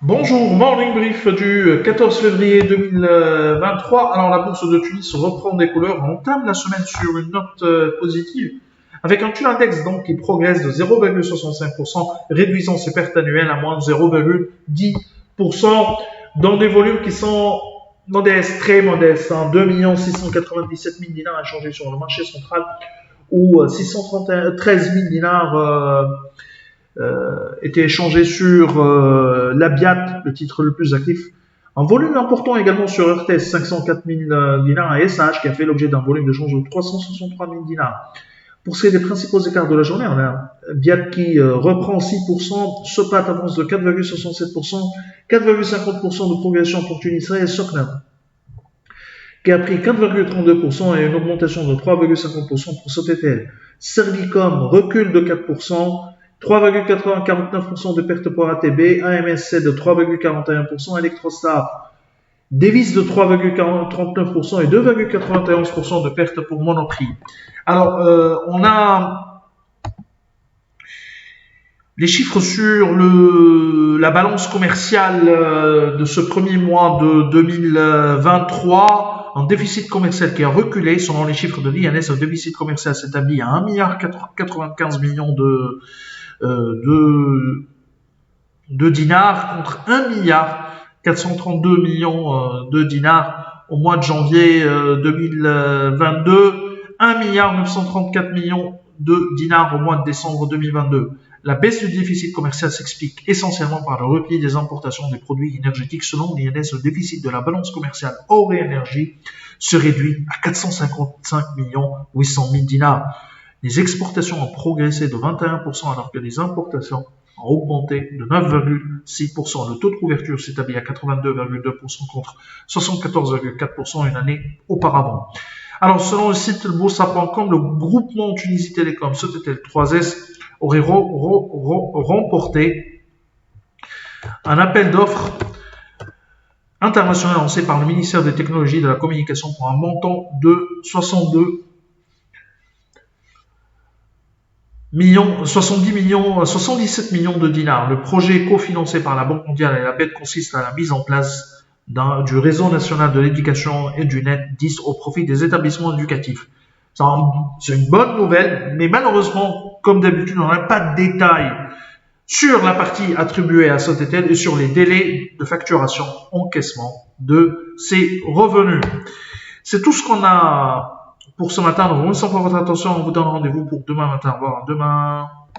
Bonjour, morning brief du 14 février 2023. Alors la bourse de Tunis reprend des couleurs, on entame la semaine sur une note positive avec un taux index donc qui progresse de 0,65%, réduisant ses pertes annuelles à moins de 0,10% dans des volumes qui sont modestes, très modestes. 2 697 000 dinars à changer sur le marché central ou 613 000 dinars était échangé sur l'Abiat, le titre le plus actif. Un volume important également sur RTS, 504 000 dinars, et SH qui a fait l'objet d'un volume de change de 363 000 dinars. Pour ce qui est des principaux écarts de la journée, on a Biat qui reprend 6%, Sopat avance de 4,67%, 4,50% de progression pour Tunisre et Sokna qui a pris 4,32% et une augmentation de 3,50% pour Sotetel. Servicom recule de 4%, 3,49% de perte pour ATB, AMSC de 3,41%, Electrostar dévisse de 3,39% et 2,91% de perte pour Monoprix. Alors, on a les chiffres sur la balance commerciale de ce premier mois de 2023. Un déficit commercial qui a reculé, selon les chiffres de l'INS, le déficit commercial s'établit à 1,95 milliard de dinars contre 1,432 milliard de dinars au mois de janvier 2022, 1,934 milliard de dinars au mois de décembre 2022. La baisse du déficit commercial s'explique essentiellement par le repli des importations des produits énergétiques. Selon l'INS, le déficit de la balance commerciale hors énergie se réduit à 455 800 000 dinars. Les exportations ont progressé de 21% alors que les importations ont augmenté de 9,6%. Le taux de couverture s'établit à 82,2% contre 74,4% une année auparavant. Alors, selon le site boursa.com, le groupement Tunisie Télécom, Sotetel 3S, aurait remporté un appel d'offres international lancé par le ministère des Technologies et de la Communication pour un montant de 77 millions de dinars. Le projet cofinancé par la Banque mondiale et la BED consiste à la mise en place du réseau national de l'éducation et du net 10 au profit des établissements éducatifs. C'est une bonne nouvelle, mais malheureusement, comme d'habitude, on n'a pas de détails sur la partie attribuée à Sotetel et sur les délais de facturation, encaissement de ces revenus. C'est tout ce qu'on a pour ce matin. Donc, on vous remercie pour votre attention. On vous donne rendez-vous pour demain matin. Au revoir. Demain.